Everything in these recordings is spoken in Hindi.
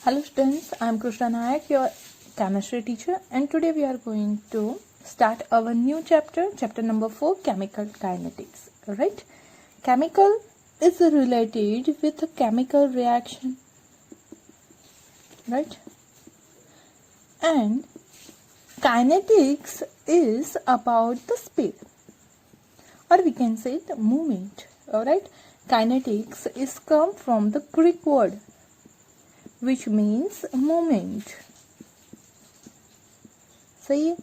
Hello students, I am Krishna Nayak, your chemistry teacher, and today we are going to start our new chapter, chapter number 4, chemical kinetics. Right? Chemical is related with a chemical reaction, right? And kinetics is about the speed, or we can say the movement. Alright? Kinetics is come from the Greek word which means movement. सही है.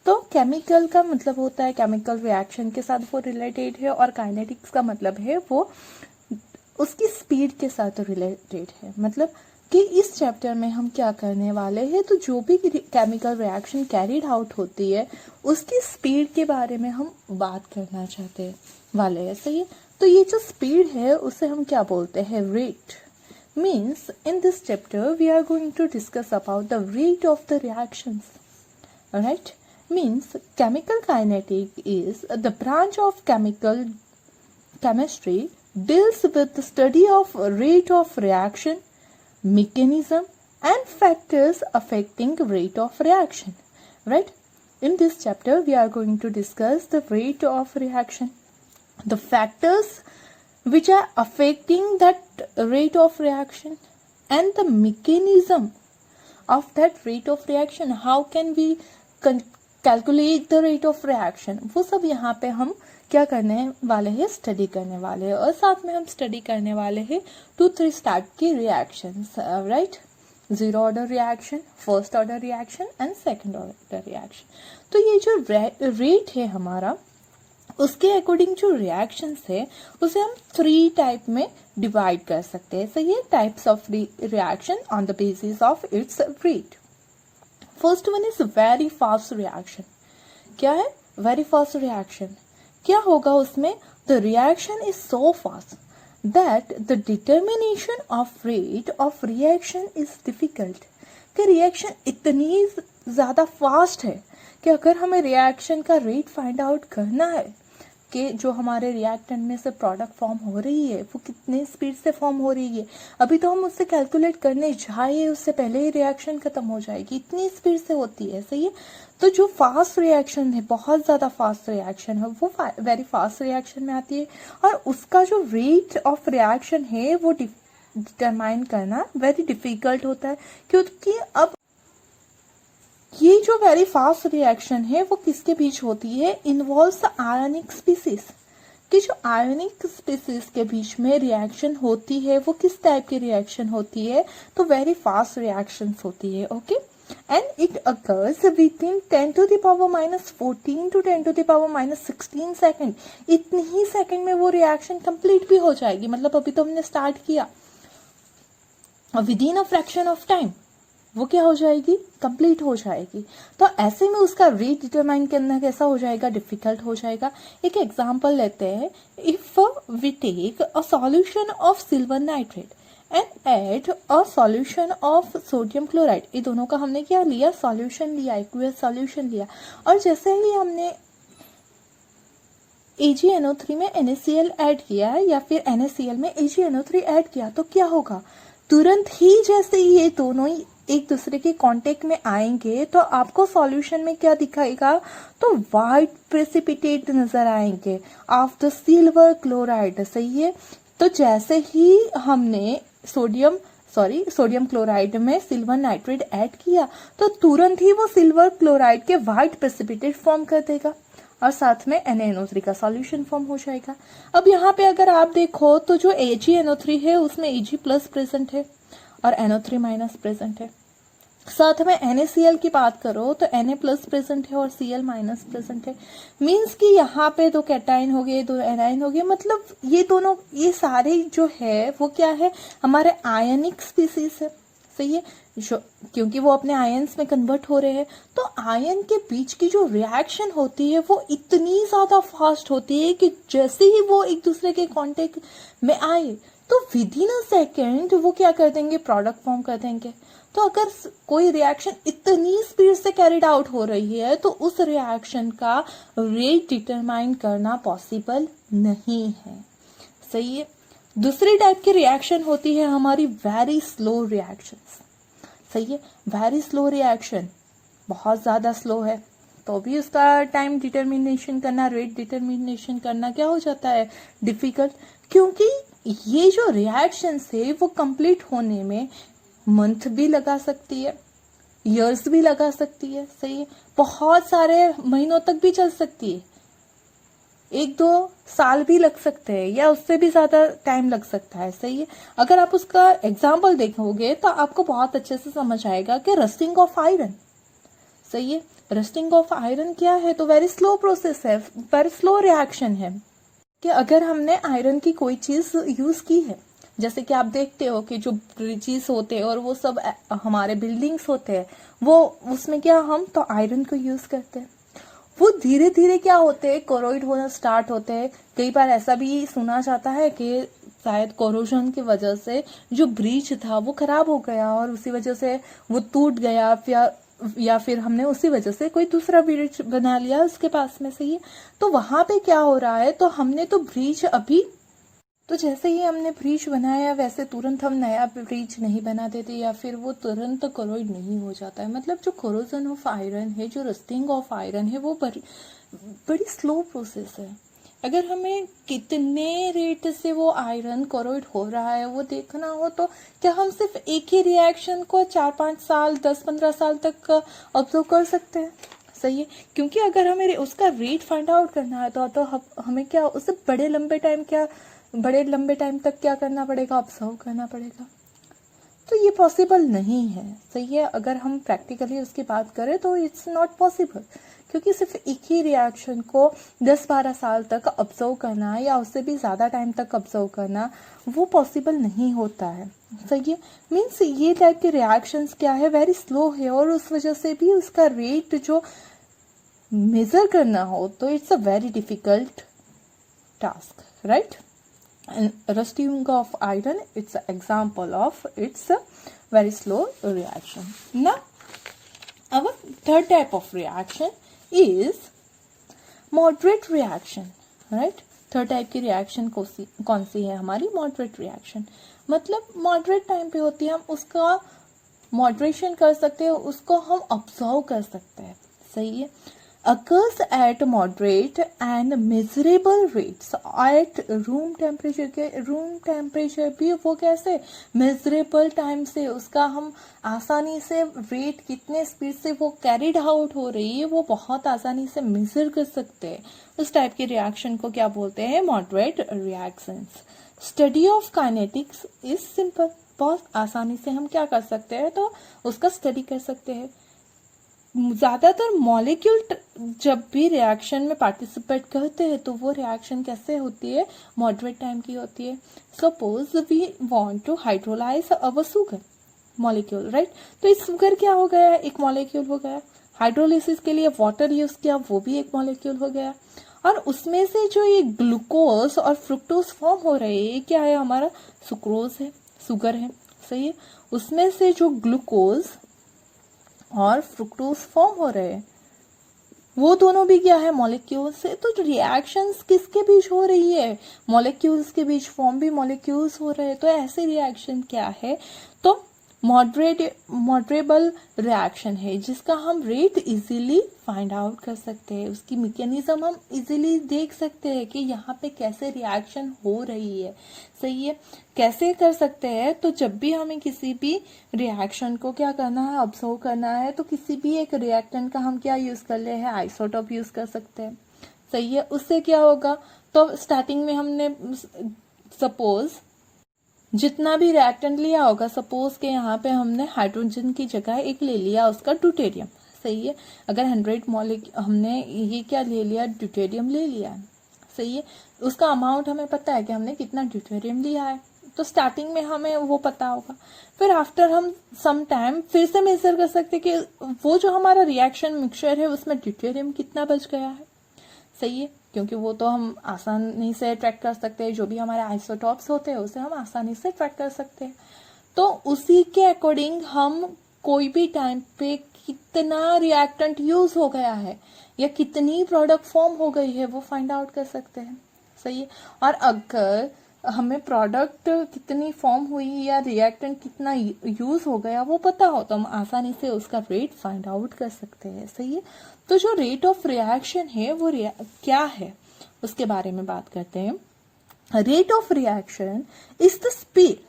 तो केमिकल का मतलब होता है केमिकल रिएक्शन के साथ वो रिलेटेड है, और काइनेटिक्स का मतलब है वो उसकी स्पीड के साथ रिलेटेड है. मतलब कि इस चैप्टर में हम क्या करने वाले हैं, तो जो भी केमिकल रिएक्शन कैरीड आउट होती है उसकी स्पीड के बारे में हम बात करना चाहते वाले हैं. सही है. तो ये जो स्पीड है उसे हम क्या बोलते हैं, rate. Means in this chapter we are going to discuss about the rate of the reactions. Alright? Means chemical kinetic is the branch of chemical chemistry deals with the study of rate of reaction, mechanism and factors affecting rate of reaction. Right? In this chapter we are going to discuss the rate of reaction, the factors which are affecting that rate of reaction, and the mechanism of that rate of reaction. How can we calculate the rate of reaction? वो सब यहाँ पे हम क्या करने वाले हैं, स्टडी करने वाले हैं. और साथ में हम स्टडी करने वाले हैं 2-3 टाइप की reactions. Right? 0 order reaction, first order reaction and second order reaction. तो ये जो रेट है हमारा, उसके अकॉर्डिंग जो रिएक्शंस है उसे हम 3 टाइप में डिवाइड कर सकते हैं. सही है. Types of reaction on the basis of its rate. First one is very fast reaction. क्या है वेरी फास्ट रिएक्शन? क्या होगा उसमें, the reaction is so fast that the determination of rate of reaction is difficult. कि रिएक्शन इतनी ज्यादा फास्ट है कि अगर हमें रिएक्शन का रेट फाइंड आउट करना है कि जो हमारे रिएक्टेंट में से प्रोडक्ट फॉर्म हो रही है वो कितने स्पीड से फॉर्म हो रही है, अभी तो हम उससे कैलकुलेट करने जाए उससे पहले ही रिएक्शन खत्म हो जाएगी, इतनी स्पीड से होती है. सही है. तो जो फास्ट रिएक्शन है, बहुत ज्यादा फास्ट रिएक्शन है, वो वेरी फास्ट रिएक्शन में आती है. और उसका जो रेट ऑफ रिएक्शन है वो डिटरमाइन करना वेरी डिफिकल्ट होता है, क्योंकि अब ये जो वेरी फास्ट रिएक्शन है वो किसके बीच होती है, इन्वॉल्व्स आयनिक स्पीसीज. कि जो आयनिक स्पीसीज के बीच में रिएक्शन होती है वो किस टाइप की रिएक्शन होती है, तो वेरी फास्ट रिएक्शंस होती है. Okay. And it occurs with in 10 to the power minus 14 to 10 to the power minus 16 second. इतनी ही सेकेंड में वो रिएक्शन कंप्लीट भी हो जाएगी. मतलब अभी तो हमने स्टार्ट किया, with in a fraction of time वो क्या हो जाएगी, कंप्लीट हो जाएगी. तो ऐसे में उसका रेट डिटरमाइन करना कैसा हो जाएगा, डिफिकल्ट हो जाएगा. एक एग्जांपल लेते हैं. If we take a solution of silver nitrate and add a solution of sodium chloride. ये दोनों का हमने क्या लिया, सॉल्यूशन लिया, एक्वियस सॉल्यूशन लिया. और जैसे ही हमने AgNO3 में NaCl ऐड किया या फिर NaCl में AgNO3 ऐड किया, तो क्या होगा, तुरंत ही जैसे ये दोनों ही एक दूसरे के कांटेक्ट में आएंगे तो आपको सॉल्यूशन में क्या दिखाएगा, तो व्हाइट प्रेसिपिटेट नजर आएंगे ऑफ द सिल्वर क्लोराइड. सही है. तो जैसे ही हमने सोडियम क्लोराइड में सिल्वर नाइट्रेट ऐड किया तो तुरंत ही वो सिल्वर क्लोराइड के व्हाइट प्रेसिपिटेट फॉर्म कर देगा और साथ में NaNO3 का सॉल्यूशन फॉर्म हो जाएगा. अब यहाँ पे अगर आप देखो तो जो AgNO3 है उसमें Ag प्लस प्रेजेंट है और NO3 माइनस प्रेजेंट है. साथ में NaCl की बात करो तो Na प्लस प्रेजेंट है और Cl माइनस प्रेजेंट है. मीन्स कि यहाँ पे 2 कैटाइन हो गए, 2 एनाइन हो गए. मतलब ये दोनों, ये सारे जो है वो क्या है, हमारे आयनिक स्पीसीज है. सही है. क्योंकि वो अपने आयन्स में कन्वर्ट हो रहे हैं, तो आयन के बीच की जो रिएक्शन होती है वो इतनी ज्यादा फास्ट होती है कि जैसे ही वो एक दूसरे के कांटेक्ट में आए तो विद इन अ सेकेंड वो क्या कर देंगे, प्रोडक्ट फॉर्म कर देंगे. तो अगर कोई रिएक्शन इतनी स्पीड से कैरिड आउट हो रही है तो उस रिएक्शन का रेट डिटरमाइन करना पॉसिबल नहीं है. सही है. दूसरी टाइप की रिएक्शन होती है हमारी वेरी स्लो रिएक्शंस. सही है। वेरी स्लो रिएक्शन, बहुत ज़्यादा स्लो है तो भी उसका टाइम डिटर्मिनेशन करना, रेट डिटर्मिनेशन करना क्या हो जाता है, डिफिकल्ट, क्योंकि ये जो रिएक्शन है वो कंप्लीट होने में मंथ भी लगा सकती है, ईयर्स भी लगा सकती है, सही है, बहुत सारे महीनों तक भी चल सकती है, 1-2 साल भी लग सकते हैं या उससे भी ज्यादा टाइम लग सकता है, सही है। अगर आप उसका एग्जाम्पल देखोगे तो आपको बहुत अच्छे से समझ आएगा कि रस्टिंग ऑफ आयरन, सही है। रस्टिंग ऑफ आयरन क्या है, तो वेरी स्लो प्रोसेस है, वेरी स्लो रिएक्शन है कि अगर हमने आयरन की कोई चीज यूज की है, जैसे कि आप देखते हो कि जो ब्रिजेस होते हैं और वो सब हमारे बिल्डिंग्स होते हैं, वो उसमें क्या हम तो आयरन को यूज करते हैं, वो धीरे धीरे क्या होते हैं, कोरोइड होना स्टार्ट होते हैं। कई बार ऐसा भी सुना जाता है कि शायद कोरोजन की वजह से जो ब्रिज था वो खराब हो गया और उसी वजह से वो टूट गया, या फिर हमने उसी वजह से कोई दूसरा ब्रिज बना लिया उसके पास में, सही है। तो वहां पे क्या हो रहा है, तो हमने तो ब्रिज अभी, तो जैसे ही हमने ब्रिज बनाया वैसे तुरंत हम नया ब्रिज नहीं बना देते या फिर वो तुरंत कोरोइड नहीं हो जाता है। मतलब जो कोरोजन ऑफ आयरन है, जो रस्टिंग ऑफ आयरन है, वो बड़ी स्लो प्रोसेस है। अगर हमें कितने रेट से वो आयरन कोरोइड हो रहा है वो देखना हो तो क्या हम सिर्फ एक ही रिएक्शन को 4-5 साल 10-15 साल तक ऑब्जर्व कर सकते हैं, सही है। क्योंकि अगर हमें उसका रेट फाइंड आउट करना है तो हमें क्या उससे बड़े लंबे टाइम तक क्या करना पड़ेगा, ऑब्जर्व करना पड़ेगा। तो ये पॉसिबल नहीं है, सही है। अगर हम प्रैक्टिकली उसकी बात करें तो इट्स नॉट पॉसिबल, क्योंकि सिर्फ एक ही रिएक्शन को 10-12 साल तक ऑब्जर्व करना या उससे भी ज़्यादा टाइम तक ऑब्जर्व करना वो पॉसिबल नहीं होता है, सही है। मीन्स ये टाइप के रिएक्शंस क्या है, वेरी स्लो है और उस वजह से भी उसका रेट जो मेजर करना हो तो it's a very difficult task, right. And rusting of iron, it's an example of it's a very slow reaction. Now our third type of reaction is moderate reaction, right. Third type की रिएक्शन कौन सी है हमारी, मॉडरेट रिएक्शन। मतलब मॉडरेट टाइम पे होती है, हम उसका मॉडरेशन कर सकते हैं, उसको हम ऑब्जर्व कर सकते हैं, सही है। occurs at moderate and measurable rates at room temperature के रूम टेम्परेचर भी वो कैसे मेजरेबल टाइम से उसका हम आसानी से रेट कितने स्पीड से वो कैरिड आउट हो रही है वो बहुत आसानी से मेजर कर सकते हैं। उस टाइप के रिएक्शन को क्या बोलते हैं, moderate reactions. Study of kinetics is simple, बहुत आसानी से हम क्या कर सकते हैं तो उसका स्टडी कर सकते हैं। ज्यादातर मॉलिक्यूल जब भी रिएक्शन में पार्टिसिपेट करते हैं तो वो रिएक्शन कैसे होती है, मॉडरेट टाइम की होती है। Suppose we want to hydrolyse our sugar molecule, right. तो इस शुगर क्या हो गया, एक मॉलिक्यूल हो गया। हाइड्रोलिसिस के लिए वाटर यूज किया, वो भी एक मॉलिक्यूल हो गया। और उसमें से जो ये ग्लूकोज और फ्रुक्टोज फॉर्म हो रहे हैं क्या है, हमारा सुक्रोज है, शुगर है, सही है। उसमें से जो ग्लूकोज और फ्रुक्टोज फॉर्म हो रहे हैं वो दोनों भी क्या है, मॉलिक्यूल्स से। तो रिएक्शंस किसके बीच हो रही है, मॉलिक्यूल्स के बीच फॉर्म भी मॉलिक्यूल्स हो रहे हैं। तो ऐसे रिएक्शन क्या है, तो मॉडरेबल रिएक्शन है जिसका हम रेट इजीली फाइंड आउट कर सकते हैं, उसकी मैकेनिज्म हम इजीली देख सकते हैं कि यहाँ पे कैसे रिएक्शन हो रही है, सही है। कैसे कर सकते हैं, तो जब भी हमें किसी भी रिएक्शन को क्या करना है, ऑब्जर्व करना है, तो किसी भी एक रिएक्टेंट का हम क्या यूज कर ले हैं, आइसोटोप यूज कर सकते हैं, सही है। उससे क्या होगा, तो स्टार्टिंग में हमने सपोज जितना भी रिएक्टेंट लिया होगा, सपोज के यहाँ पे हमने हाइड्रोजन की जगह एक ले लिया उसका ड्यूटेरियम, सही है। अगर 100 मॉलिक्यूल हमने ये क्या ले लिया, ड्यूटेरियम ले लिया, सही है। उसका अमाउंट हमें पता है कि हमने कितना ड्यूटेरियम लिया है, तो स्टार्टिंग में हमें वो पता होगा। फिर आफ्टर हम सम टाइम फिर से मेजर कर सकते कि वो जो हमारा रिएक्शन मिक्सचर है उसमें ड्यूटेरियम कितना बच गया है, सही है। क्योंकि वो तो हम आसानी से ट्रैक कर सकते हैं, जो भी हमारे आइसोटॉप्स होते हैं उसे हम आसानी से ट्रैक कर सकते हैं। तो उसी के अकॉर्डिंग हम कोई भी टाइम पे कितना रिएक्टेंट यूज हो गया है या कितनी प्रोडक्ट फॉर्म हो गई है वो फाइंड आउट कर सकते हैं, सही है। और अगर हमें प्रोडक्ट कितनी फॉर्म हुई या रिएक्टेंट कितना यूज हो गया वो पता हो तो हम आसानी से उसका रेट फाइंड आउट कर सकते हैं। सही है। तो जो रेट ऑफ रिएक्शन है वो क्या है उसके बारे में बात करते हैं। Rate of reaction is the speed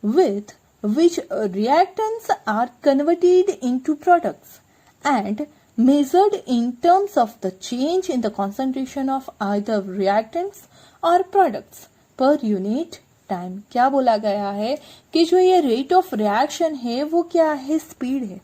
with which reactants are converted into products and measured in terms of the change in the concentration of either reactants or products per unit time। क्या बोला गया है कि जो ये रेट ऑफ रिएक्शन है वो क्या है, स्पीड है।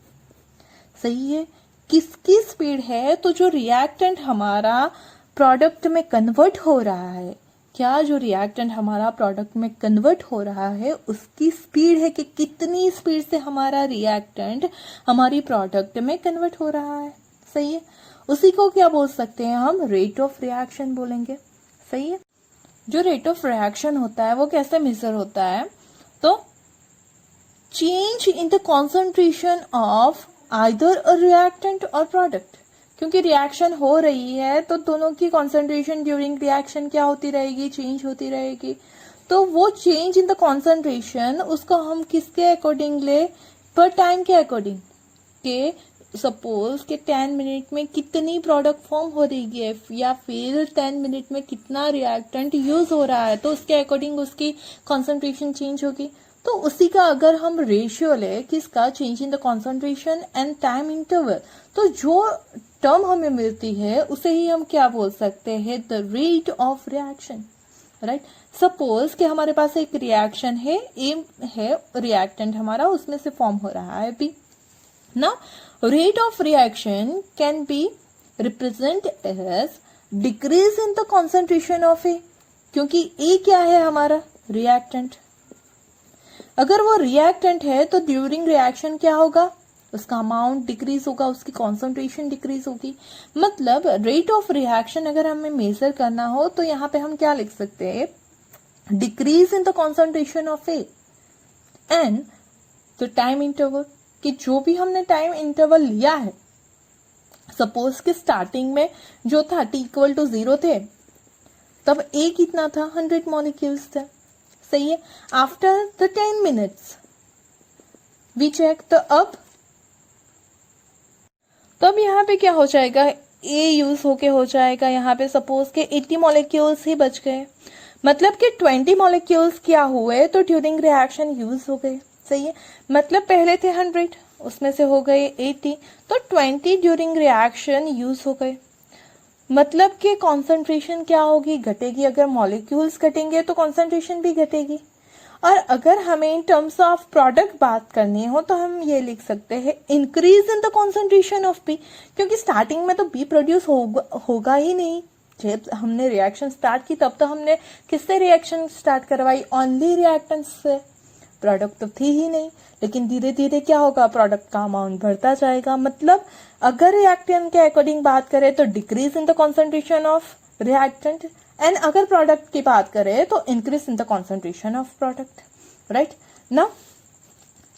सही है। किसकी स्पीड है, तो जो रिएक्टेंट हमारा प्रोडक्ट में कन्वर्ट हो रहा है, क्या जो रिएक्टेंट हमारा प्रोडक्ट में कन्वर्ट हो रहा है उसकी स्पीड है कि कितनी स्पीड से हमारा रिएक्टेंट हमारी प्रोडक्ट में कन्वर्ट हो रहा है। सही है। उसी को क्या बोल सकते हैं हम, रेट ऑफ रिएक्शन बोलेंगे। सही है। जो रेट ऑफ रिएक्शन होता है वो कैसे मेजर होता है, तो change in the concentration of either a reactant और प्रोडक्ट। क्योंकि रिएक्शन हो रही है तो दोनों की कॉन्सेंट्रेशन ड्यूरिंग रिएक्शन क्या होती रहेगी, चेंज होती रहेगी। तो वो चेंज इन द कॉन्सेंट्रेशन उसको हम किसके अकॉर्डिंग ले, पर टाइम के अकॉर्डिंग, के सपोज के 10 मिनट में कितनी प्रोडक्ट फॉर्म हो रही है या फिर 10 मिनट में कितना रिएक्टेंट यूज हो रहा है, तो उसके अकॉर्डिंग उसकी कॉन्सेंट्रेशन चेंज होगी। तो उसी का अगर हम रेशियो ले किसका, change in the concentration and time interval, तो जो टर्म हमें मिलती है उसे ही हम क्या बोल सकते हैं, the rate of reaction. Right. Suppose कि हमारे पास एक रिएक्शन है, ए है रिएक्टेंट हमारा, उसमें से फॉर्म हो रहा है बी। ना rate of reaction can be represent as decrease in the concentration of A, क्योंकि ए क्या है हमारा, रिएक्टेंट। अगर वो रिएक्टेंट है तो ड्यूरिंग रिएक्शन क्या होगा, उसका अमाउंट डिक्रीज होगा, उसकी कॉन्सेंट्रेशन डिक्रीज होगी। मतलब रेट ऑफ रिएक्शन अगर हमें मेजर करना हो तो यहाँ पे हम क्या लिख सकते हैं, decrease in the concentration of A and the time interval, कि जो भी हमने टाइम इंटरवल लिया है, सपोज कि स्टार्टिंग में जो था t इक्वल टू 0 थे, तब ए कितना था, 100 मॉलिक्यूल्स थे। सही है। After the 10 minutes we check the अब, तब यहाँ पे क्या हो जाएगा, ए यूज होके हो जाएगा यहाँ पे सपोज के 80 मॉलिक्यूल्स ही बच गए। मतलब कि 20 मॉलिक्यूल्स क्या हुए, तो ड्यूरिंग रिएक्शन यूज हो गए। सही है। मतलब पहले थे 100, उसमें से हो गए 80, तो 20 ड्यूरिंग रिएक्शन यूज हो गए। मतलब कि कॉन्सेंट्रेशन क्या होगी, घटेगी। अगर मॉलिक्यूल्स घटेंगे तो कॉन्सेंट्रेशन भी घटेगी। और अगर हमें इन टर्म्स ऑफ प्रोडक्ट बात करनी हो तो हम ये लिख सकते हैं increase in the concentration of B, क्योंकि स्टार्टिंग में तो बी प्रोड्यूस होगा ही नहीं। जब हमने रिएक्शन स्टार्ट की तब तो हमने किससे रिएक्शन स्टार्ट करवाई, ओनली रिएक्टेंट्स से, प्रोडक्ट तो थी ही नहीं। लेकिन धीरे धीरे क्या होगा, प्रोडक्ट का अमाउंट बढ़ता जाएगा। मतलब अगर रिएक्टेंट के अकॉर्डिंग बात करें तो decrease in the concentration of reactant, and अगर प्रोडक्ट की बात करें तो increase in the concentration of product. Right ना।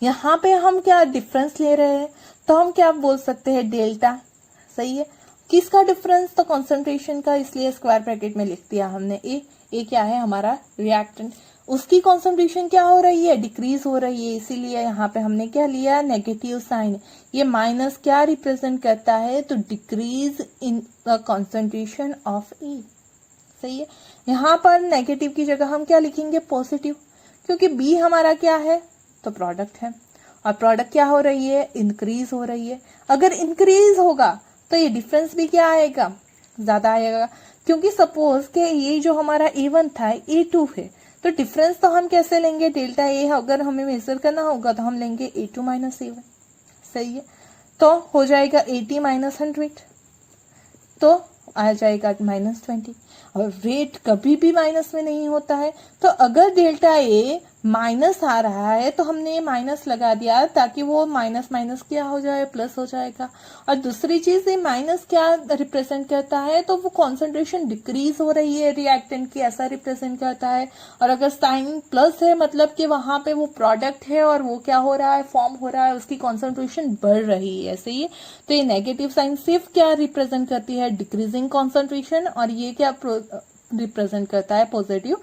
यहाँ पे हम क्या डिफरेंस ले रहे हैं, तो हम क्या बोल सकते हैं, डेल्टा। सही है। किसका डिफरेंस, तो कॉन्सेंट्रेशन का, इसलिए स्क्वायर ब्रैकेट में लिख दिया हमने ए क्या है हमारा रिएक्टेंट, उसकी कॉन्सेंट्रेशन क्या हो रही है, डिक्रीज हो रही है, इसीलिए यहाँ पे हमने क्या लिया, नेगेटिव साइन। ये माइनस क्या रिप्रेजेंट करता है, तो decrease in the concentration of E. सही है। यहाँ पर नेगेटिव की जगह हम क्या लिखेंगे, पॉजिटिव, क्योंकि बी हमारा क्या है, तो प्रोडक्ट है, और प्रोडक्ट क्या हो रही है, इंक्रीज हो रही है। अगर इंक्रीज होगा तो ये डिफरेंस भी क्या आएगा, ज्यादा आएगा। क्योंकि सपोज के ये जो हमारा A1 था A2 है, तो डिफरेंस तो हम कैसे लेंगे, डेल्टा ए, अगर हमें मेजर करना होगा तो हम लेंगे A2 माइनस A1। सही है। तो हो जाएगा 80 माइनस 100, तो आ जाएगा -20। और रेट कभी भी माइनस में नहीं होता है, तो अगर डेल्टा ए माइनस आ रहा है तो हमने माइनस लगा दिया ताकि वो माइनस माइनस क्या हो जाए, प्लस हो जाएगा। और दूसरी चीज, ये माइनस क्या रिप्रेजेंट करता है, तो वो कॉन्सेंट्रेशन डिक्रीज हो रही है रिएक्टेंट की, ऐसा रिप्रेजेंट करता है। और अगर साइन प्लस है, मतलब कि वहां पे वो प्रोडक्ट है और वो क्या हो रहा है, फॉर्म हो रहा है, उसकी कॉन्सेंट्रेशन बढ़ रही है। सही है। तो ये नेगेटिव साइन सिर्फ क्या रिप्रेजेंट करती है, डिक्रीजिंग कॉन्सेंट्रेशन, और ये क्या रिप्रेजेंट करता है, पॉजिटिव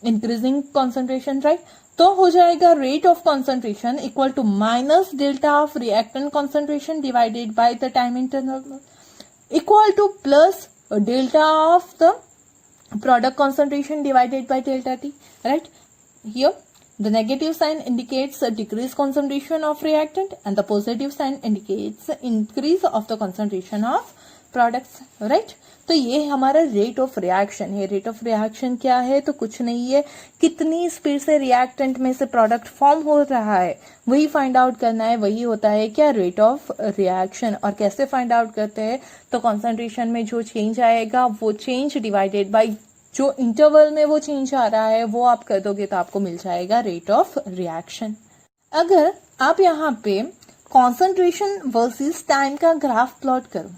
इंक्रीजिंग कॉन्सेंट्रेशन, राइट। तो हो जाएगा rate of concentration equal to minus delta of reactant concentration divided by the time interval equal to plus delta of the product concentration divided by delta T, right? Here the negative sign indicates a decreased concentration of reactant and the positive sign indicates increase of the concentration of products, right? तो ये हमारा रेट ऑफ रिएक्शन है। रेट ऑफ रिएक्शन क्या है? तो कुछ नहीं है, कितनी स्पीड से रिएक्टेंट में से प्रोडक्ट फॉर्म हो रहा है वही फाइंड आउट करना है। वही होता है क्या? Rate of reaction. और कैसे फाइंड आउट करते हैं? तो कॉन्सेंट्रेशन में जो चेंज आएगा वो चेंज डिवाइडेड बाय जो इंटरवल में वो चेंज आ रहा है वो आप कर दोगे तो आपको मिल जाएगा रेट ऑफ रिएक्शन। अगर आप यहाँ पे कॉन्सेंट्रेशन वर्सेस टाइम का ग्राफ प्लॉट करो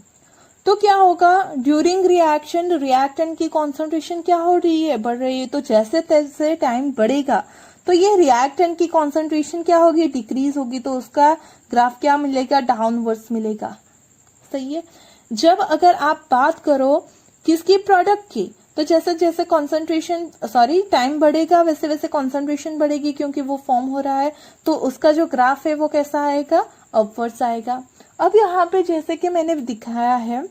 तो क्या होगा? ड्यूरिंग रिएक्शन रिएक्टेंट की कॉन्सेंट्रेशन क्या हो रही है? बढ़ रही है। तो जैसे तैसे टाइम बढ़ेगा तो ये रिएक्टेंट की कॉन्सेंट्रेशन क्या होगी? डिक्रीज होगी। तो उसका ग्राफ क्या मिलेगा? डाउनवर्ड्स मिलेगा। सही है। जब अगर आप बात करो किसकी? प्रोडक्ट की, तो जैसे जैसे टाइम बढ़ेगा वैसे वैसे कॉन्सेंट्रेशन बढ़ेगी क्योंकि वो फॉर्म हो रहा है। तो उसका जो ग्राफ है वो कैसा आएगा? अपवर्ड्स आएगा। अब यहाँ पे जैसे कि मैंने दिखाया है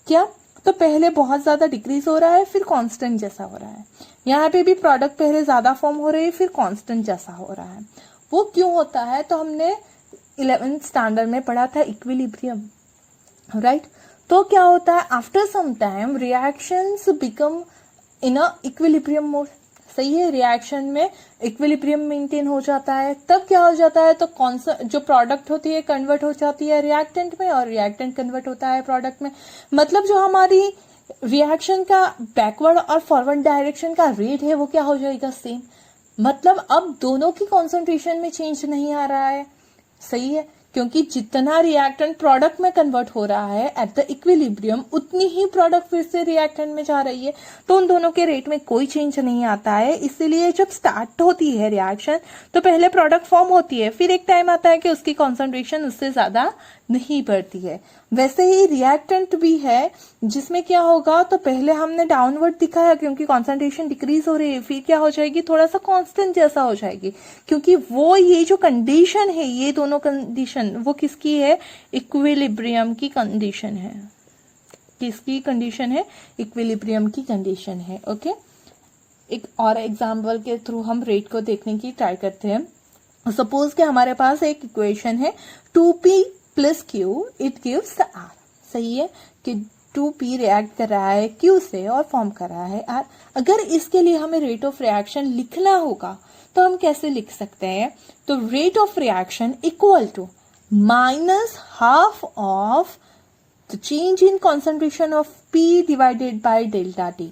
क्या, तो पहले बहुत ज्यादा डिक्रीज हो रहा है फिर कांस्टेंट जैसा हो रहा है। यहाँ पे भी प्रोडक्ट पहले ज्यादा फॉर्म हो रही है फिर कांस्टेंट जैसा हो रहा है। वो क्यों होता है? तो हमने 11th स्टैंडर्ड में पढ़ा था इक्विलिब्रियम, राइट। तो क्या होता है? After some time reactions become in a equilibrium mode. सही है। रिएक्शन में इक्विलिब्रियम मेंटेन हो जाता है। तब क्या हो जाता है? तो जो प्रोडक्ट होती है कन्वर्ट हो जाती है रिएक्टेंट में और रिएक्टेंट कन्वर्ट होता है प्रोडक्ट में। मतलब जो हमारी रिएक्शन का बैकवर्ड और फॉरवर्ड डायरेक्शन का रेट है वो क्या हो जाएगा? सेम। मतलब अब दोनों की कॉन्सेंट्रेशन में चेंज नहीं आ रहा है। सही है। क्योंकि जितना रिएक्टेंट प्रोडक्ट में कन्वर्ट हो रहा है एट द इक्विलिब्रियम उतनी ही प्रोडक्ट फिर से रिएक्टेंट में जा रही है। तो उन दोनों के रेट में कोई चेंज नहीं आता है। इसीलिए जब स्टार्ट होती है रिएक्शन तो पहले प्रोडक्ट फॉर्म होती है फिर एक टाइम आता है कि उसकी कॉन्सेंट्रेशन उससे ज्यादा नहीं बढ़ती है। वैसे ही रिएक्टेंट भी है जिसमें क्या होगा? तो पहले हमने डाउनवर्ड दिखाया क्योंकि कॉन्सेंट्रेशन डिक्रीज हो रही है, फिर क्या हो जाएगी? थोड़ा सा कांस्टेंट जैसा हो जाएगी क्योंकि वो ये जो कंडीशन है ये दोनों कंडीशन वो किसकी है? इक्विलिब्रियम की कंडीशन है। किसकी कंडीशन है? इक्विलिब्रियम की कंडीशन है। ओके। एक और एग्जाम्पल के थ्रू हम रेट को देखने की ट्राई करते हैं। सपोज कि हमारे पास एक इक्वेशन है 2p plus Q it gives R. सही है कि 2p रिएक्ट कर रहा है q से और फॉर्म कर रहा है r। अगर इसके लिए हमें रेट ऑफ रिएक्शन लिखना होगा तो हम कैसे लिख सकते हैं? तो rate of reaction equal to minus half of the change in concentration of p divided by delta t।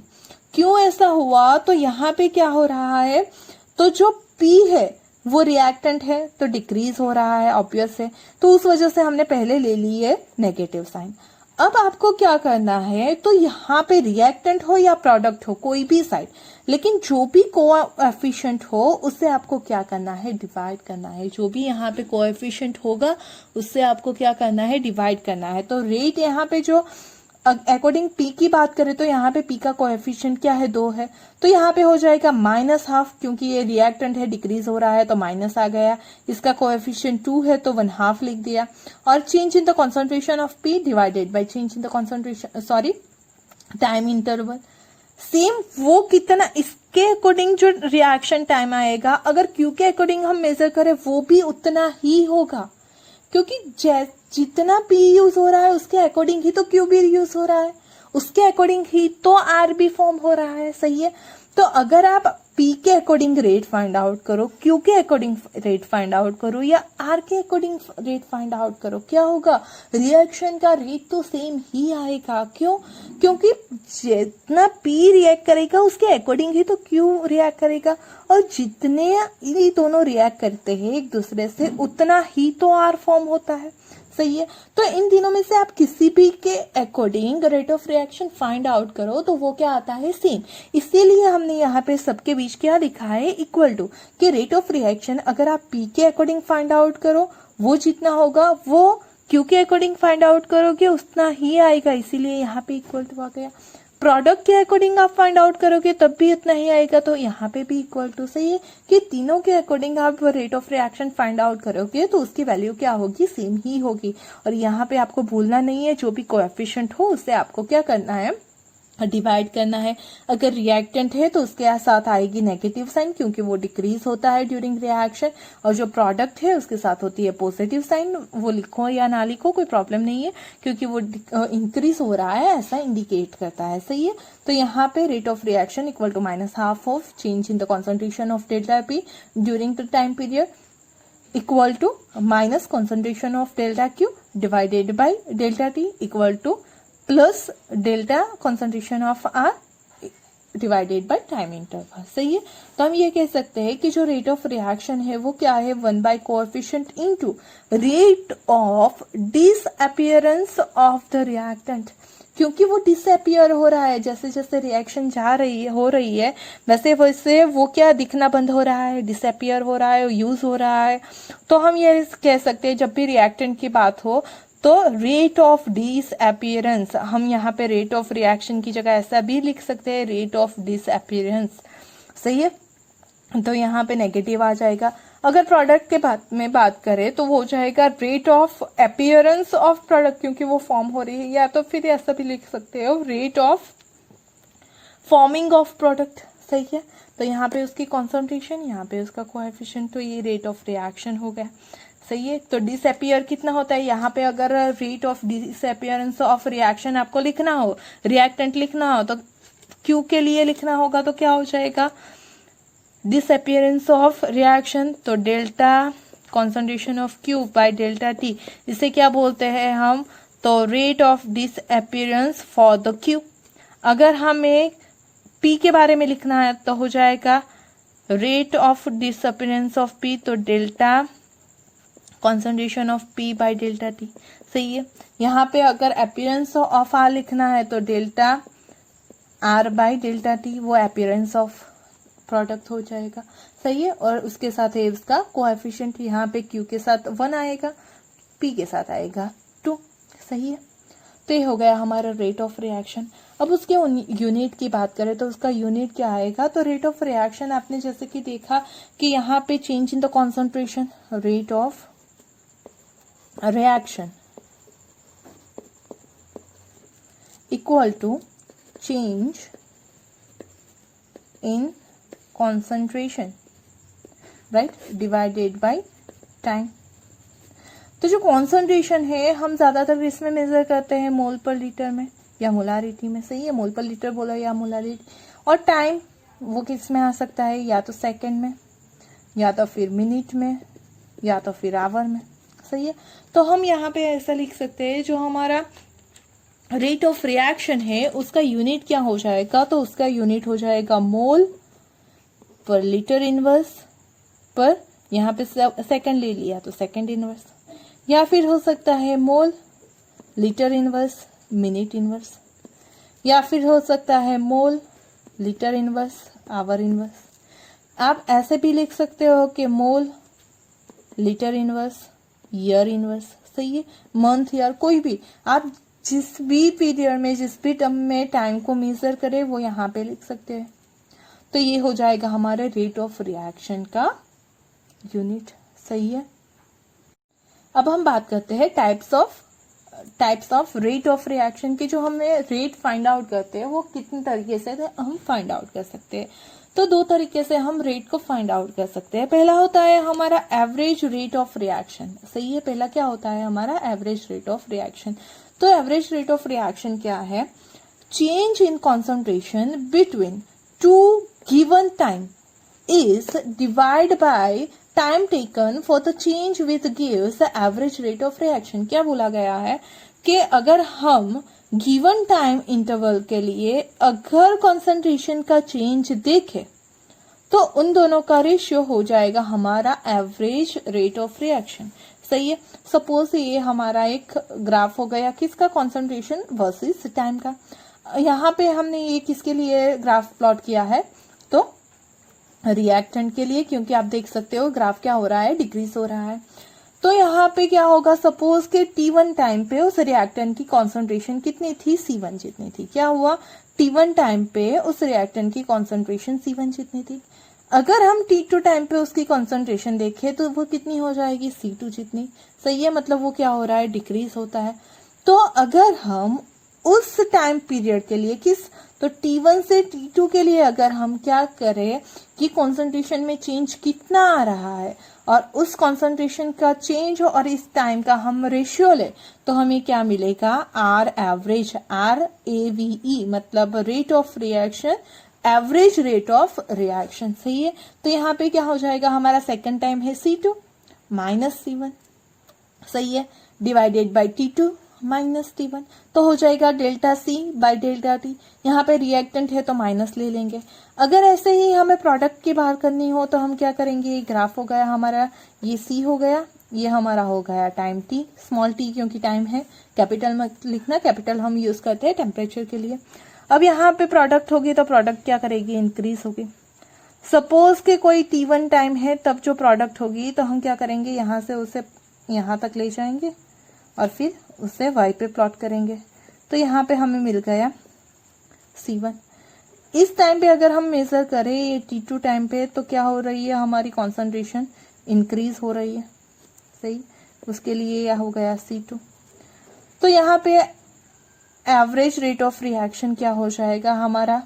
क्यों ऐसा हुआ? तो यहाँ पे क्या हो रहा है? तो जो p है वो रिएक्टेंट है तो डिक्रीज हो रहा है, ऑब्वियस है। तो उस वजह से हमने पहले ले ली है नेगेटिव साइन। अब आपको क्या करना है? तो यहाँ पे रिएक्टेंट हो या प्रोडक्ट हो कोई भी साइड, लेकिन जो भी कोएफिशिएंट हो उससे आपको क्या करना है? डिवाइड करना है। जो भी यहाँ पे कोएफिशिएंट होगा उससे आपको क्या करना है? डिवाइड करना है। तो रेट यहाँ पे जो अकॉर्डिंग पी की बात करें तो यहाँ पे पी का कोएफिशिएंट क्या है? 2 है। तो यहाँ पे हो जाएगा माइनस हाफ क्योंकि ये रिएक्टेंट है डिक्रीज हो रहा है तो माइनस आ गया। इसका कोएफिशिएंट 2 है तो 1/2 लिख दिया। और change in the concentration of P divided by change in the concentration time interval. Same वो कितना इसके अकॉर्डिंग जो रिएक्शन टाइम आएगा अगर क्यू के अकॉर्डिंग हम मेजर करें वो भी उतना ही होगा क्योंकि जितना पी यूज हो रहा है उसके अकॉर्डिंग ही तो क्यू भी यूज हो रहा है, उसके अकॉर्डिंग ही तो आर भी फॉर्म हो रहा है। सही है। तो अगर आप पी के अकॉर्डिंग रेट फाइंड आउट करो, क्यू के अकॉर्डिंग रेट फाइंड आउट करो या आर के अकॉर्डिंग रेट फाइंड आउट करो, क्या होगा? रिएक्शन का रेट तो सेम ही आएगा। क्यों? क्योंकि जितना पी रिएक्ट करेगा उसके अकॉर्डिंग ही तो क्यू रिएक्ट करेगा और जितने ये दोनों रिएक्ट करते हैं एक दूसरे से उतना ही तो आर फॉर्म होता है। सही है। तो इन तीनों में से आप किसी भी के according rate of reaction find out करो तो वो क्या आता है? सेम। इसीलिए हमने यहाँ पे सबके बीच क्या लिखा है? इक्वल टू कि रेट ऑफ रिएक्शन अगर आप पी के अकॉर्डिंग फाइंड आउट करो वो जितना होगा वो क्यू के अकॉर्डिंग फाइंड आउट करोगे उतना ही आएगा। इसीलिए यहाँ पे इक्वल टू आ गया। प्रोडक्ट के अकॉर्डिंग आप फाइंड आउट करोगे तब भी इतना ही आएगा, तो यहाँ पे भी इक्वल टू। सही है कि तीनों के अकॉर्डिंग आप rate of reaction find out करोगे तो उसकी वैल्यू क्या होगी, सेम ही होगी। और यहाँ पे आपको भूलना नहीं है, जो भी कोएफिशिएंट हो उससे आपको क्या करना है, डिवाइड करना है। अगर रिएक्टेंट है तो उसके साथ आएगी नेगेटिव साइन, क्योंकि वो डिक्रीज होता है ड्यूरिंग रिएक्शन, और जो प्रोडक्ट है उसके साथ होती है पॉजिटिव साइन। वो लिखो या ना लिखो कोई प्रॉब्लम नहीं है, क्योंकि वो इंक्रीज हो रहा है ऐसा इंडिकेट करता है। सही है, तो यहाँ पे rate of reaction equal to -12 of change in the concentration of delta P during the time period equal to minus concentration of delta Q divided by delta T equal to plus delta concentration of R divided by time interval. सही है, तो हम ये कह सकते हैं कि जो रेट ऑफ रिएक्शन है वो क्या है, 1 by coefficient into rate of disappearance of the reactant. क्योंकि वो डिसअपियर हो रहा है, जैसे जैसे रिएक्शन हो रही है वैसे वैसे वो क्या दिखना बंद हो रहा है, डिसअपियर हो रहा है, यूज हो रहा है। तो हम ये कह सकते हैं जब भी रिएक्टेंट की बात हो तो रेट ऑफ डिसअपियरेंस, हम यहाँ पे रेट ऑफ रिएक्शन की जगह ऐसा भी लिख सकते हैं, रेट ऑफ डिसअपियरेंस। सही है, तो यहाँ पे नेगेटिव आ जाएगा। अगर प्रोडक्ट के में बात करें तो वो हो जाएगा rate of appearance of product, क्योंकि वो फॉर्म हो रही है, या तो फिर ऐसा भी लिख सकते हो rate of forming of product. सही है, तो यहाँ पे उसकी कॉन्सेंट्रेशन, यहाँ पे उसका कोएफिशिएंट, तो ये रेट ऑफ रिएक्शन हो गया। सही है, तो डिसअपियर कितना होता है, यहाँ पे अगर rate of disappearance of reaction आपको लिखना हो, रिएक्टेंट लिखना हो, तो क्यू के लिए लिखना होगा तो क्या हो जाएगा, डिसअपियरेंस ऑफ रिएक्शन, तो delta concentration of Q by delta T, इसे क्या बोलते हैं हम, तो rate of disappearance for the Q. अगर हमें पी के बारे में लिखना है तो हो जाएगा rate of disappearance of P, तो delta concentration of P by delta T. सही है, यहाँ पे अगर अपीयरेंस ऑफ आर लिखना है तो delta R bye delta T, वो अपीयरेंस ऑफ प्रोडक्ट हो जाएगा। सही है, और उसके साथ है उसका कोएफिशिएंट, यहाँ पे क्यू के साथ 1 आएगा, पी के साथ आएगा 2। सही है, तो ये हो गया हमारा रेट ऑफ रिएक्शन। अब उसके यूनिट की बात करें तो उसका यूनिट क्या आएगा, तो रेट ऑफ रिएक्शन आपने जैसे कि देखा कि यहाँ पे change in the concentration, rate of reaction equal to change in concentration, right, divided by time। तो जो कॉन्सेंट्रेशन है हम ज्यादातर इसमें मेजर करते हैं मोल पर लीटर में या मोलारिटी में। सही है, मोल पर लीटर बोलो या मोलारिटी। और टाइम वो किस में आ सकता है, या तो सेकंड में, या तो फिर मिनट में, या तो फिर आवर में। सही है, तो हम यहाँ पे ऐसा लिख सकते हैं जो हमारा रेट ऑफ रिएक्शन है उसका यूनिट क्या हो जाएगा, तो उसका यूनिट हो जाएगा मोल पर लीटर इनवर्स पर, यहाँ पे सेकंड ले लिया तो सेकंड इनवर्स, या फिर हो सकता है mole litre inverse minute inverse, या फिर हो सकता है mole litre inverse hour inverse. आप ऐसे भी लिख सकते हो कि mole litre inverse year inverse. सही है, मंथ ईयर कोई भी, आप जिस भी पीरियड में जिस भी टर्म में टाइम को मेजर करें वो यहाँ पे लिख सकते हैं। तो ये हो जाएगा हमारे रेट ऑफ रिएक्शन का यूनिट। सही है, अब हम बात करते हैं types of rate of reaction की। जो हमें रेट फाइंड आउट करते हैं वो कितने तरीके से हम फाइंड आउट कर सकते हैं। तो 2 तरीके से हम रेट को फाइंड आउट कर सकते हैं। पहला होता है हमारा एवरेज रेट ऑफ रिएक्शन। सही है, पहला क्या होता है हमारा एवरेज रेट ऑफ रिएक्शन। तो एवरेज रेट ऑफ रिएक्शन क्या है, change in concentration between 2 given time is divide by time taken for the change with gives the average rate of reaction. क्या बोला गया है कि अगर हम गिवन टाइम इंटरवल के लिए अगर कॉन्सेंट्रेशन का चेंज देखें तो उन दोनों का रेशियो हो जाएगा हमारा एवरेज रेट ऑफ रिएक्शन। सही है, सपोज ये हमारा एक ग्राफ हो गया किसका, कॉन्सेंट्रेशन वर्सेस टाइम का। यहाँ पे हमने ये किसके लिए ग्राफ प्लॉट किया है, तो रिएक्टेंट के लिए, क्योंकि आप देख सकते हो ग्राफ क्या हो रहा है, डिक्रीज हो रहा है। तो यहाँ पे क्या होगा, सपोज के T1 टाइम पे उस रिएक्टेंट की कॉन्सेंट्रेशन कितनी थी, C1 जितनी थी। क्या हुआ, T1 टाइम पे उस रिएक्टेंट की कॉन्सेंट्रेशन C1 जितनी थी। अगर हम T2 टाइम पे उसकी कॉन्सेंट्रेशन देखें तो वो कितनी हो जाएगी, C2 जितनी। सही है, मतलब वो क्या हो रहा है, डिक्रीज होता है। तो अगर हम उस टाइम पीरियड के लिए तो T1 से T2 के लिए अगर हम क्या करें कि कॉन्सेंट्रेशन में चेंज कितना आ रहा है और उस कॉन्सेंट्रेशन का चेंज और इस टाइम का हम रेशियो ले, तो हमें क्या मिलेगा, आर एवरेज, RAVE मतलब rate of reaction, average rate of reaction. सही है, तो यहाँ पे क्या हो जाएगा, हमारा सेकंड टाइम है C2 माइनस C1, सही है, divided by T2 minus T1, तो हो जाएगा delta C bye delta T। यहाँ पे रिएक्टेंट है तो माइनस ले लेंगे। अगर ऐसे ही हमें प्रोडक्ट की बाहर करनी हो तो हम क्या करेंगे, ये ग्राफ हो गया हमारा, ये C हो गया, ये हमारा हो गया टाइम T, स्मॉल t क्योंकि टाइम है, कैपिटल मत लिखना, कैपिटल हम यूज करते हैं टेम्परेचर के लिए। अब यहाँ पे प्रोडक्ट होगी तो प्रोडक्ट क्या करेगी, इंक्रीज होगी। सपोज के कोई T1 टाइम है तब जो प्रोडक्ट होगी तो हम क्या करेंगे, यहाँ से उसे यहाँ तक ले जाएंगे और फिर उसे y पे प्लॉट करेंगे। तो यहाँ पे हमें मिल गया C1। इस टाइम पे अगर हम मेजर करें ये T2 टाइम पे तो क्या हो रही है, हमारी कॉन्सेंट्रेशन इंक्रीज हो रही है। सही, उसके लिए यह हो गया C2। तो यहाँ पे एवरेज रेट ऑफ रिएक्शन क्या हो जाएगा हमारा,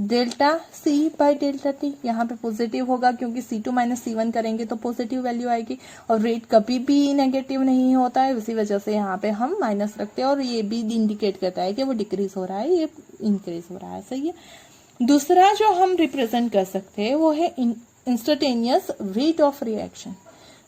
delta C by delta T। यहाँ पे पॉजिटिव होगा क्योंकि C2 माइनस C1 करेंगे तो पॉजिटिव वैल्यू आएगी, और रेट कभी भी नेगेटिव नहीं होता है, उसी वजह से यहाँ पे हम माइनस रखते हैं, और ये भी इंडिकेट करता है कि वो डिक्रीज हो रहा है, ये इंक्रीज हो रहा है। सही है, दूसरा जो हम रिप्रेजेंट कर सकते हैं वो है instantaneous rate of reaction.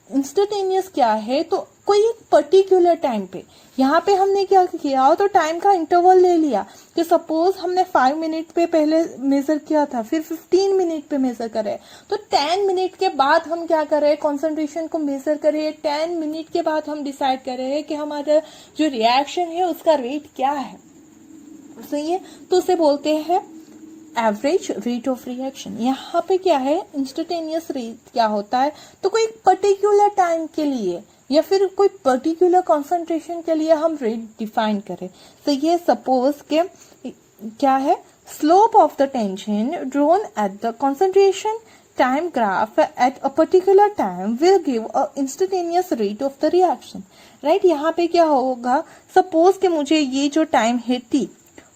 Instantaneous क्या है, तो कोई एक पर्टिकुलर टाइम पे, यहाँ पे हमने क्या किया, तो टाइम का इंटरवल ले लिया कि सपोज हमने 5 मिनट पे पहले मेजर किया था, फिर 15 मिनट पे मेजर करे, तो 10 मिनट के बाद हम क्या करें, कॉन्सेंट्रेशन को मेजर करें। 10 मिनट के बाद हम डिसाइड करें कि हमारा जो रिएक्शन है उसका रेट क्या है। सही है, तो उसे बोलते हैं एवरेज रेट ऑफ रिएक्शन। यहाँ पे क्या है, इंस्टेंटेनियस रेट क्या होता है, तो कोई पर्टिकुलर टाइम के लिए या फिर कोई पर्टिकुलर कॉन्सेंट्रेशन के लिए हम रेट डिफाइन करें। तो ये सपोज के क्या है, slope of the tension drone at the concentration time graph at a particular time will give a instantaneous rate of the reaction. Right, यहाँ पे क्या होगा, सपोज के मुझे ये जो टाइम है T,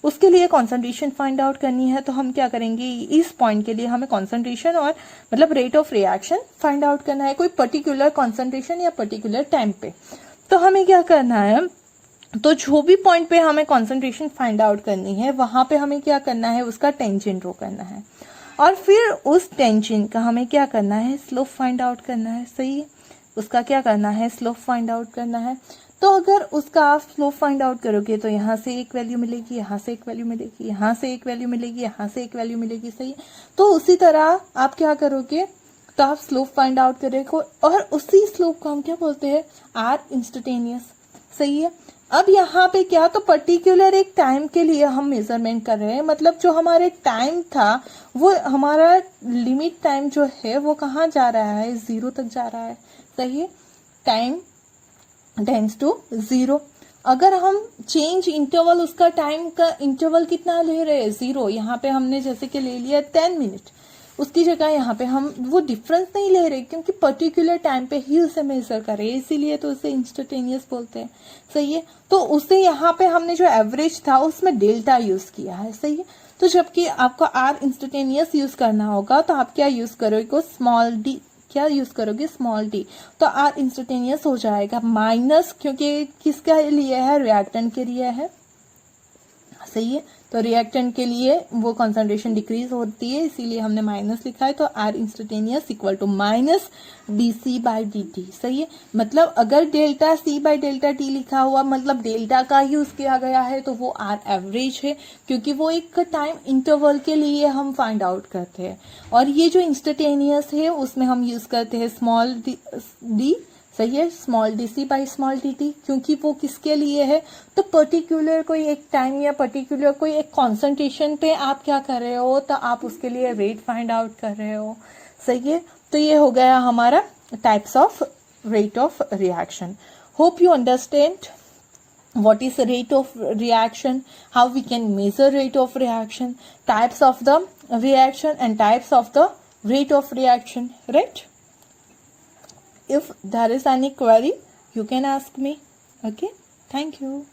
उसके लिए कॉन्सेंट्रेशन फाइंड आउट करनी है, तो हम क्या करेंगे, इस पॉइंट के लिए हमें कॉन्सेंट्रेशन और मतलब rate of reaction find out करना है, कोई पर्टिकुलर कॉन्सेंट्रेशन या पर्टिकुलर टाइम पे। तो हमें क्या करना है, तो जो भी पॉइंट पे हमें कॉन्सेंट्रेशन फाइंड आउट करनी है वहां पे हमें क्या करना है, उसका टेंजेंट ड्रॉ करना है, और फिर उस टेंजेंट का हमें क्या करना है, स्लोप फाइंड आउट करना है। सही है, उसका क्या करना है, स्लोप फाइंड आउट करना है। तो अगर उसका आप स्लोप फाइंड आउट करोगे तो यहाँ से एक वैल्यू मिलेगी, यहाँ से एक वैल्यू मिलेगी, यहाँ से एक वैल्यू मिलेगी, यहाँ से एक वैल्यू मिलेगी। सही है, तो उसी तरह आप क्या करोगे, तो आप स्लोप फाइंड आउट करोगे और उसी स्लोप को हम क्या बोलते हैं, आर इंस्टेंटेनियस। सही है, अब यहाँ पे क्या, तो पर्टिकुलर एक टाइम के लिए हम मेजरमेंट कर रहे हैं, मतलब जो हमारे टाइम था वो हमारा लिमिट टाइम जो है वो कहाँ जा रहा है, 0 तक जा रहा है। सही है, टाइम टेंड्स टू 0। अगर हम चेंज इंटरवल, उसका टाइम का इंटरवल कितना ले रहे हैं, 0। यहाँ पे हमने जैसे कि ले लिया 10 मिनट, उसकी जगह यहाँ पे हम वो डिफरेंस नहीं ले रहे क्योंकि पर्टिकुलर टाइम पे ही उसे मेजर करें, इसीलिए तो उसे इंस्टेंटेनियस बोलते हैं। सही है, तो उसे यहाँ पे हमने जो एवरेज था उसमें डेल्टा यूज किया है। सही है, तो जबकि आपको आर इंस्टेंटेनियस यूज करना होगा तो आप क्या यूज करोगे, स्मॉल डी, क्या यूज करोगे, स्मॉल डी। तो आर इंस्टेंटेनियस हो जाएगा माइनस, क्योंकि किसका लिए है, रिएक्टेंट के लिए है। सही है, तो रिएक्टेंट के लिए वो कॉन्सेंट्रेशन डिक्रीज होती है, इसीलिए हमने माइनस लिखा है। तो R instantaneous equal to minus D by D T. सही है, मतलब अगर delta C by delta T लिखा हुआ, मतलब डेल्टा का यूज किया गया है, तो वो आर एवरेज है, क्योंकि वो एक टाइम इंटरवल के लिए हम फाइंड आउट करते हैं। और ये जो इंस्टेंटेनियस है उसमें हम यूज करते हैं स्मॉल डी। सही है, small DC by small dt, क्योंकि वो किसके लिए है, तो पर्टिकुलर कोई एक टाइम या पर्टिकुलर कोई एक कॉन्सेंट्रेशन पे आप क्या कर रहे हो, तो आप उसके लिए रेट फाइंड आउट कर रहे हो। सही है, तो ये हो गया हमारा types of rate of reaction. Hope you understand. what is the rate of reaction, how we can measure rate of reaction, types of the reaction and types of the rate of reaction, right? If there is any query, you can ask me. Okay, thank you.